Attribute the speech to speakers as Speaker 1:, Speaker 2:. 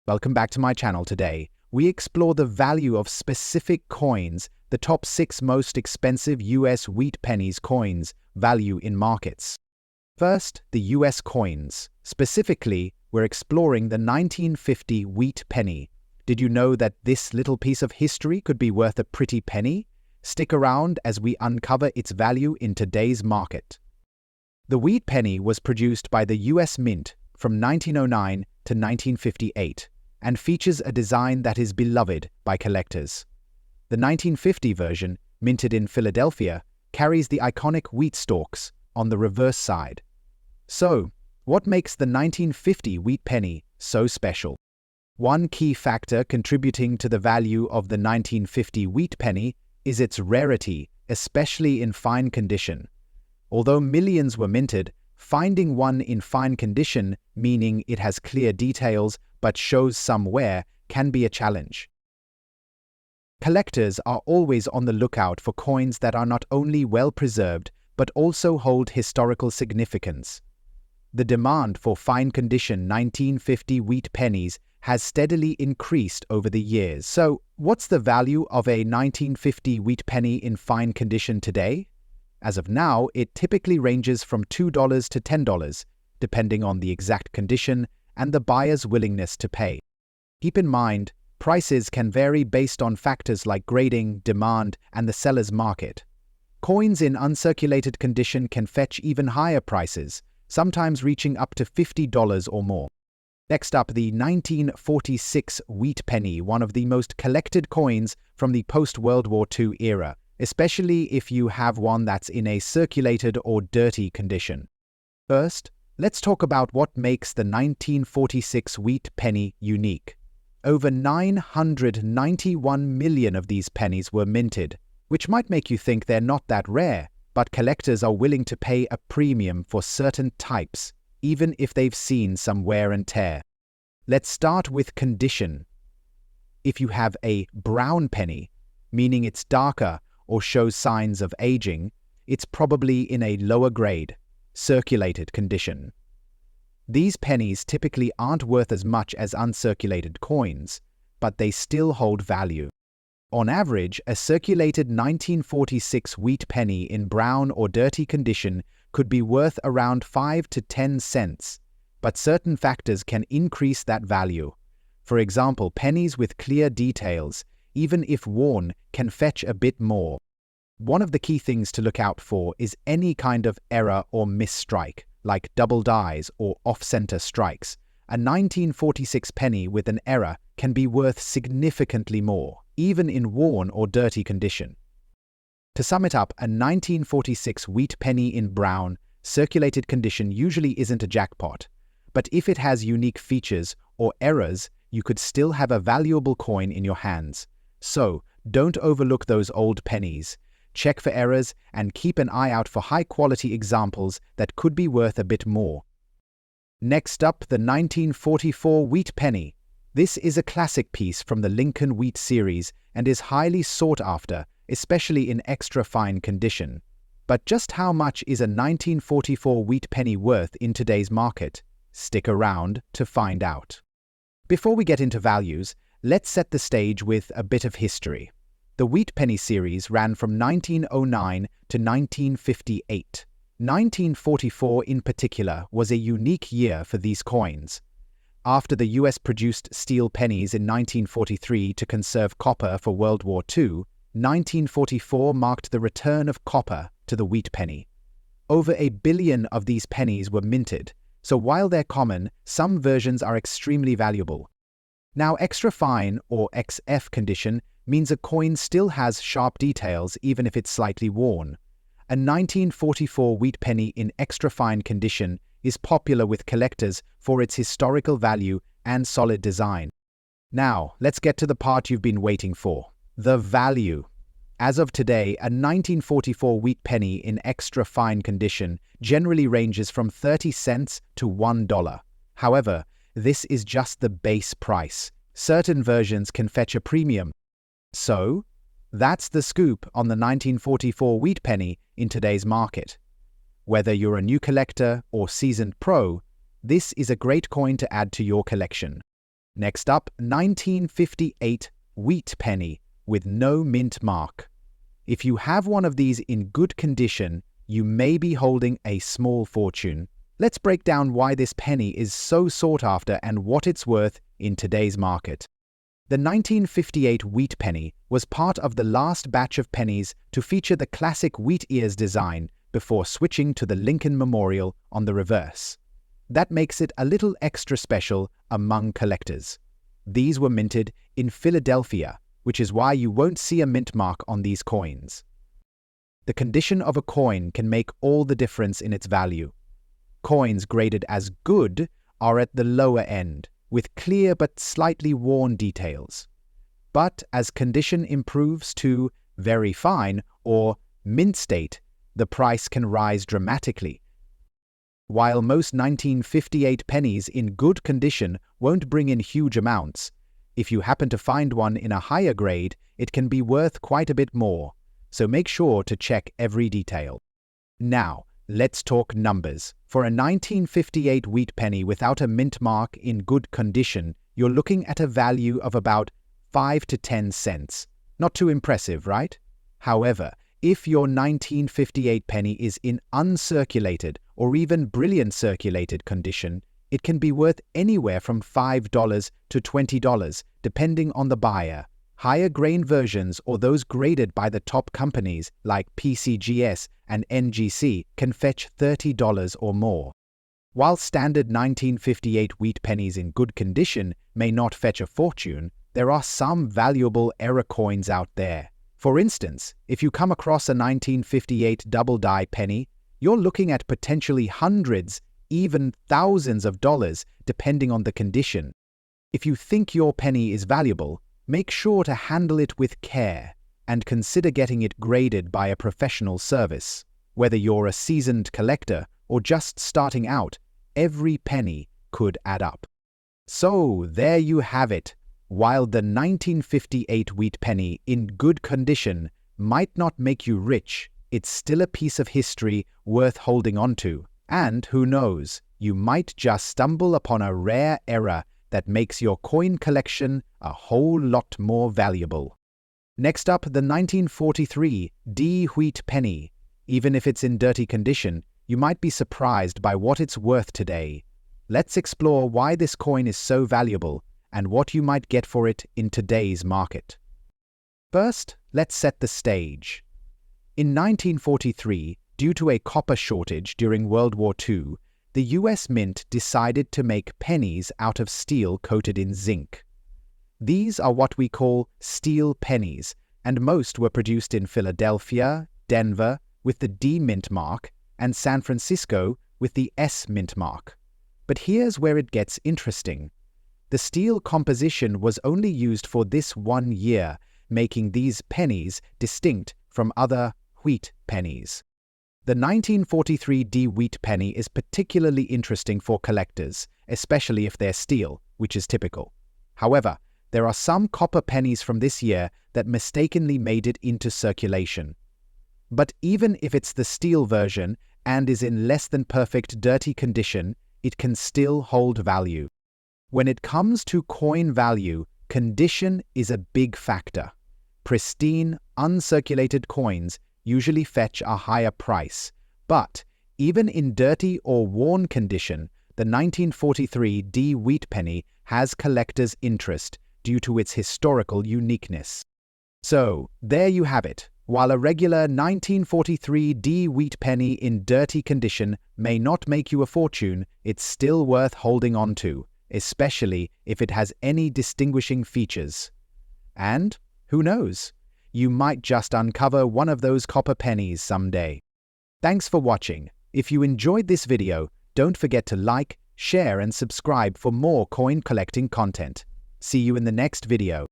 Speaker 1: Welcome back to my channel today. We explore the value of specific coins, the top 6 most expensive US wheat pennies coins, value in markets. First, the US coins. Specifically, we're exploring the 1950 wheat penny. Did you know that this little piece of history could be worth a pretty penny? Stick around as we uncover its value in today's market. The wheat penny was produced by the US Mint from 1909 to 1958. And features a design that is beloved by collectors. The 1950 version, minted in Philadelphia, carries the iconic wheat stalks on the reverse side. So, what makes the 1950 wheat penny so special? One key factor contributing to the value of the 1950 wheat penny is its rarity, especially in fine condition. Although millions were minted, finding one in fine condition, meaning it has clear details but shows some wear, can be a challenge. Collectors are always on the lookout for coins that are not only well preserved but also hold historical significance. The demand for fine condition 1950 wheat pennies has steadily increased over the years. So, what's the value of a 1950 wheat penny in fine condition today? As of now, it typically ranges from $2 to $10, depending on the exact condition and the buyer's willingness to pay. Keep in mind, prices can vary based on factors like grading, demand, and the seller's market. Coins in uncirculated condition can fetch even higher prices, sometimes reaching up to $50 or more. Next up, the 1946 wheat penny, one of the most collected coins from the post-World War II era, especially if you have one that's in a circulated or dirty condition. First, let's talk about what makes the 1946 wheat penny unique. Over 991 million of these pennies were minted, which might make you think they're not that rare, but collectors are willing to pay a premium for certain types, even if they've seen some wear and tear. Let's start with condition. If you have a brown penny, meaning it's darker or shows signs of aging, it's probably in a lower grade, circulated condition. These pennies typically aren't worth as much as uncirculated coins, but they still hold value. On average, a circulated 1946 wheat penny in brown or dirty condition could be worth around 5 to 10 cents, but certain factors can increase that value. For example, pennies with clear details, even if worn, can fetch a bit more. One of the key things to look out for is any kind of error or misstrike, like double dies or off-center strikes. A 1946 penny with an error can be worth significantly more, even in worn or dirty condition. To sum it up, a 1946 wheat penny in brown, circulated condition usually isn't a jackpot, but if it has unique features or errors, you could still have a valuable coin in your hands. So, don't overlook those old pennies. Check for errors and keep an eye out for high-quality examples that could be worth a bit more. Next up, the 1944 wheat penny. This is a classic piece from the Lincoln Wheat series and is highly sought after, especially in extra fine condition. But just how much is a 1944 wheat penny worth in today's market? Stick around to find out. Before we get into values, let's set the stage with a bit of history. The wheat penny series ran from 1909 to 1958. 1944 in particular was a unique year for these coins. After the US produced steel pennies in 1943 to conserve copper for World War II, 1944 marked the return of copper to the wheat penny. Over 1 billion of these pennies were minted, so while they're common, some versions are extremely valuable. Now, extra fine or XF condition means a coin still has sharp details even if it's slightly worn. A 1944 wheat penny in extra fine condition is popular with collectors for its historical value and solid design. Now, let's get to the part you've been waiting for, the value. As of today, a 1944 wheat penny in extra fine condition generally ranges from 30 cents to $1. However, this is just the base price. Certain versions can fetch a premium. So, that's the scoop on the 1944 wheat penny in today's market. Whether you're a new collector or seasoned pro, this is a great coin to add to your collection. Next up, 1958 wheat penny with no mint mark. If you have one of these in good condition, you may be holding a small fortune. Let's break down why this penny is so sought after and what it's worth in today's market. The 1958 wheat penny was part of the last batch of pennies to feature the classic wheat ears design before switching to the Lincoln Memorial on the reverse. That makes it a little extra special among collectors. These were minted in Philadelphia, which is why you won't see a mint mark on these coins. The condition of a coin can make all the difference in its value. Coins graded as good are at the lower end, with clear but slightly worn details. But as condition improves to very fine or mint state, the price can rise dramatically. While most 1958 pennies in good condition won't bring in huge amounts, if you happen to find one in a higher grade, it can be worth quite a bit more, so make sure to check every detail. Now, let's talk numbers. For a 1958 wheat penny without a mint mark in good condition, you're looking at a value of about 5 to 10 cents. Not too impressive, right? However, if your 1958 penny is in uncirculated or even brilliant circulated condition, it can be worth anywhere from $5 to $20, depending on the buyer. Higher grain versions or those graded by the top companies like PCGS and NGC can fetch $30 or more. While standard 1958 wheat pennies in good condition may not fetch a fortune, there are some valuable error coins out there. For instance, if you come across a 1958 double-die penny, you're looking at potentially hundreds, even thousands of dollars, depending on the condition. If you think your penny is valuable, make sure to handle it with care and consider getting it graded by a professional service. Whether you're a seasoned collector or just starting out, every penny could add up. So there you have it. While the 1958 wheat penny in good condition might not make you rich, it's still a piece of history worth holding on to. And who knows, you might just stumble upon a rare error that makes your coin collection a whole lot more valuable. Next up, the 1943 D wheat penny. Even if it's in dirty condition, you might be surprised by what it's worth today. Let's explore why this coin is so valuable and what you might get for it in today's market. First, let's set the stage. In 1943, due to a copper shortage during World War II, the US Mint decided to make pennies out of steel coated in zinc. These are what we call steel pennies, and most were produced in Philadelphia, Denver with the D mint mark, and San Francisco with the S mint mark. But here's where it gets interesting. The steel composition was only used for this 1 year, making these pennies distinct from other wheat pennies. The 1943 D wheat penny is particularly interesting for collectors, especially if they're steel, which is typical. However, there are some copper pennies from this year that mistakenly made it into circulation. But even if it's the steel version and is in less than perfect dirty condition, it can still hold value. When it comes to coin value, condition is a big factor. Pristine, uncirculated coins usually fetch a higher price, but even in dirty or worn condition, the 1943 D wheat penny has collectors' interest due to its historical uniqueness. So, there you have it. While a regular 1943 D wheat penny in dirty condition may not make you a fortune, it's still worth holding on to, especially if it has any distinguishing features. And, who knows, you might just uncover one of those copper pennies someday. Thanks for watching. If you enjoyed this video, don't forget to like, share and subscribe for more coin collecting content. See you in the next video.